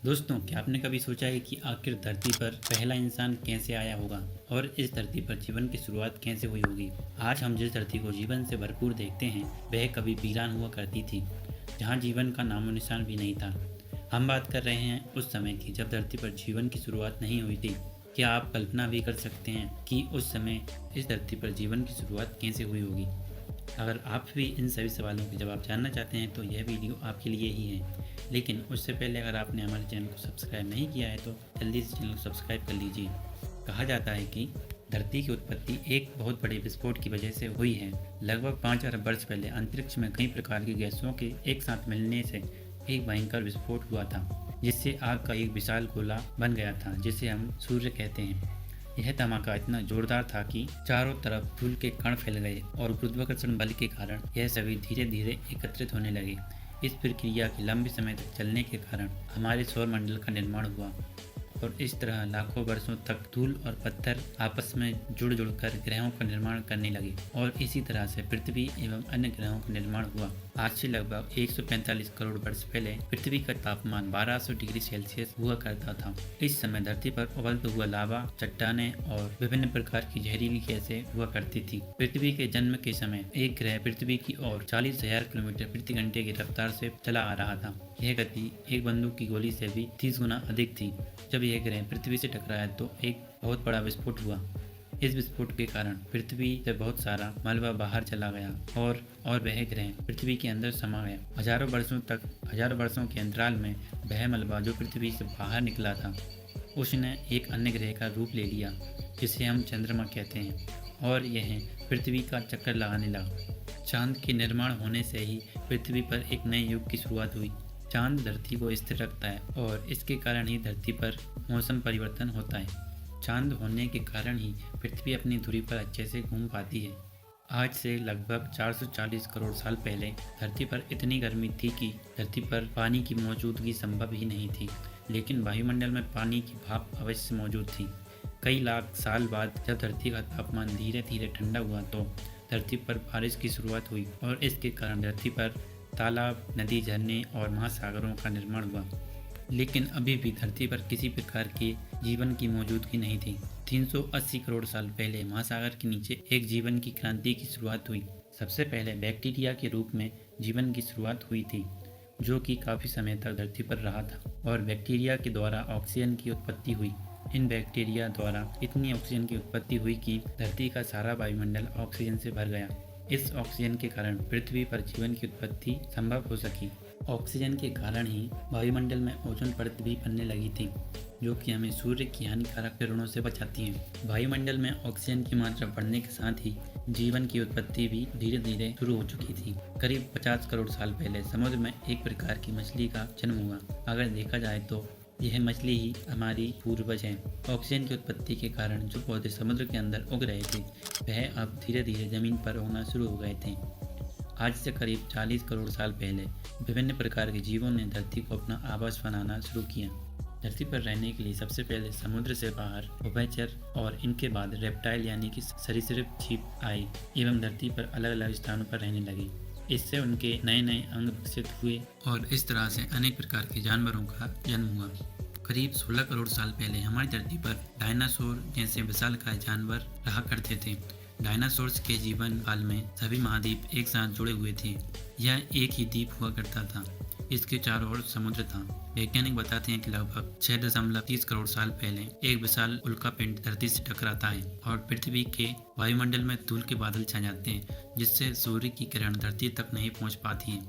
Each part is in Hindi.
दोस्तों, क्या आपने कभी सोचा है कि आखिर धरती पर पहला इंसान कैसे आया होगा और इस धरती पर जीवन की शुरुआत कैसे हुई होगी। आज हम जिस धरती को जीवन से भरपूर देखते हैं वह कभी वीरान हुआ करती थी, जहाँ जीवन का नामो निशान भी नहीं था। हम बात कर रहे हैं उस समय की जब धरती पर जीवन की शुरुआत नहीं हुई थी। क्या आप कल्पना भी कर सकते हैं कि उस समय इस धरती पर जीवन की शुरुआत कैसे हुई होगी। अगर आप भी इन सभी सवालों के जवाब जानना चाहते हैं तो यह वीडियो आपके लिए ही है। लेकिन उससे पहले अगर आपने हमारे चैनल को सब्सक्राइब नहीं किया है तो जल्दी से चैनल को सब्सक्राइब कर लीजिए। कहा जाता है कि धरती की उत्पत्ति एक बहुत बड़े विस्फोट की वजह से हुई है। लगभग 5 अरब वर्ष पहले अंतरिक्ष में कई प्रकार की गैसों के एक साथ मिलने से एक भयंकर विस्फोट हुआ था, जिससे आग का एक विशाल गोला बन गया था, जिसे हम सूर्य कहते हैं। यह धमाका इतना जोरदार था कि चारों तरफ धूल के कण फैल गए और गुरुत्वाकर्षण बल के कारण यह सभी धीरे धीरे एकत्रित होने लगे। इस प्रक्रिया के लंबे समय तक चलने के कारण हमारे सौरमंडल का निर्माण हुआ और इस तरह लाखों वर्षों तक धूल और पत्थर आपस में जुड़ जुड़कर ग्रहों का निर्माण करने लगे और इसी तरह से पृथ्वी एवं अन्य ग्रहों का निर्माण हुआ। आज से लगभग 145 करोड़ वर्ष पहले पृथ्वी का तापमान 1200 डिग्री सेल्सियस हुआ करता था। इस समय धरती पर उबलता हुआ लावा, चट्टानें और विभिन्न प्रकार की जहरीली गैसें हुआ करती थी। पृथ्वी के जन्म के समय एक ग्रह पृथ्वी की ओर 40,000 किलोमीटर प्रति घंटे की रफ्तार से चला आ रहा था। यह गति एक बंदूक की गोली से भी 30 गुना अधिक थी। जब यह ग्रह पृथ्वी से टकराया तो एक बहुत बड़ा विस्फोट हुआ। इस विस्फोट के कारण पृथ्वी से बहुत सारा मलबा बाहर चला गया और वह ग्रह पृथ्वी के अंदर समा गया। हजारों वर्षों के अंतराल में वह मलबा जो पृथ्वी से बाहर निकला था उसने एक अन्य ग्रह का रूप ले लिया, जिसे हम चंद्रमा कहते हैं, और यह पृथ्वी का चक्कर लगाने लगा। चांद के निर्माण होने से ही पृथ्वी पर एक नए युग की शुरुआत हुई। चांद धरती को स्थिर रखता है और इसके कारण ही धरती पर मौसम परिवर्तन होता है। चांद होने के कारण ही पृथ्वी अपनी धुरी पर अच्छे से घूम पाती है। आज से लगभग 440 करोड़ साल पहले धरती पर इतनी गर्मी थी कि धरती पर पानी की मौजूदगी संभव ही नहीं थी, लेकिन वायुमंडल में पानी की भाप अवश्य मौजूद थी। कई लाख साल बाद जब धरती का तापमान धीरे धीरे ठंडा हुआ तो धरती पर बारिश की शुरुआत हुई और इसके कारण धरती पर तालाब, नदी, झरने और महासागरों का निर्माण हुआ। लेकिन अभी भी धरती पर किसी प्रकार के जीवन की मौजूदगी नहीं थी। 380 करोड़ साल पहले महासागर के नीचे एक जीवन की क्रांति की शुरुआत हुई। सबसे पहले बैक्टीरिया के रूप में जीवन की शुरुआत हुई थी, जो कि काफ़ी समय तक धरती पर रहा था और बैक्टीरिया के द्वारा ऑक्सीजन की उत्पत्ति हुई। इन बैक्टीरिया द्वारा इतनी ऑक्सीजन की उत्पत्ति हुई कि धरती का सारा वायुमंडल ऑक्सीजन से भर गया। इस ऑक्सीजन के कारण पृथ्वी पर जीवन की उत्पत्ति संभव हो सकी। ऑक्सीजन के कारण ही वायुमंडल में ओजोन परत भी बनने लगी थी, जो कि हमें सूर्य की हानिकारक किरणों से बचाती है। वायुमंडल में ऑक्सीजन की मात्रा बढ़ने के साथ ही जीवन की उत्पत्ति भी धीरे धीरे शुरू हो चुकी थी। करीब 50 करोड़ साल पहले समुद्र में एक प्रकार की मछली का जन्म हुआ। अगर देखा जाए तो यह मछली ही हमारी पूर्वज है। ऑक्सीजन की उत्पत्ति के कारण जो पौधे समुद्र के अंदर उग रहे थे वह अब धीरे धीरे जमीन पर उगना शुरू हो गए थे। आज से करीब 40 करोड़ साल पहले विभिन्न प्रकार के जीवों ने धरती को अपना आवास बनाना शुरू किया। धरती पर रहने के लिए सबसे पहले समुद्र से बाहर उभयचर और इनके बाद रेप्टाइल यानी कि सरीसृप जीव आए एवं धरती पर अलग अलग स्थानों पर रहने लगे। इससे उनके नए नए अंग विकसित हुए और इस तरह से अनेक प्रकार के जानवरों का जन्म हुआ। करीब 16 करोड़ साल पहले हमारी धरती पर डायनासोर जैसे विशालकाय जानवर रहा करते थे। डायनासोर्स के जीवन काल में सभी महाद्वीप एक साथ जुड़े हुए थे। यह एक ही द्वीप हुआ करता था। इसके चारों ओर समुद्र था। वैज्ञानिक बताते हैं कि लगभग 6.30 करोड़ साल पहले एक विशाल उल्कापिंड धरती से टकराता है और पृथ्वी के वायुमंडल में धूल के बादल छा जाते हैं, जिससे सूर्य की किरण धरती तक नहीं पहुंच पाती है।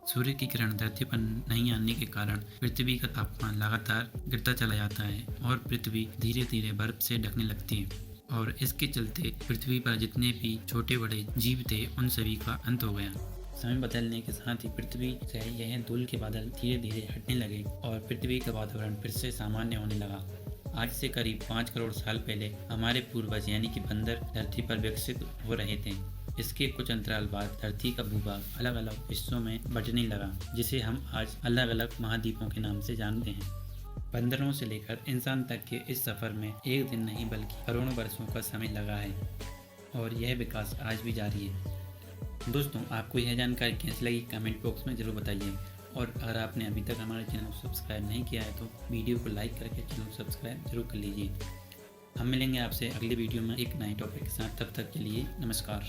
सूर्य की किरण धरती पर नहीं आने के कारण पृथ्वी का तापमान लगातार गिरता चला जाता है और पृथ्वी धीरे धीरे बर्फ से ढकने लगती है और इसके चलते पृथ्वी पर जितने भी छोटे बड़े जीव थे उन सभी का अंत हो गया। समय बदलने के साथ ही पृथ्वी से यह धूल के बादल धीरे धीरे हटने लगे और पृथ्वी का वातावरण फिर से सामान्य होने लगा। आज से करीब 5 करोड़ साल पहले हमारे पूर्वज यानी कि बंदर धरती पर विकसित हो रहे थे। इसके कुछ अंतराल बाद धरती का भूभाग अलग अलग हिस्सों में बंटने लगा, जिसे हम आज अलग अलग महाद्वीपों के नाम से जानते हैं। बंदरों से लेकर इंसान तक के इस सफ़र में एक दिन नहीं बल्कि करोड़ों वर्षों का समय लगा है और यह विकास आज भी जारी है। दोस्तों, आपको यह जानकारी कैसी लगी कमेंट बॉक्स में ज़रूर बताइए और अगर आपने अभी तक हमारे चैनल को सब्सक्राइब नहीं किया है तो वीडियो को लाइक करके चैनल को सब्सक्राइब जरूर कर लीजिए। हम मिलेंगे आपसे अगले वीडियो में एक नए टॉपिक के साथ। तब तक के लिए नमस्कार।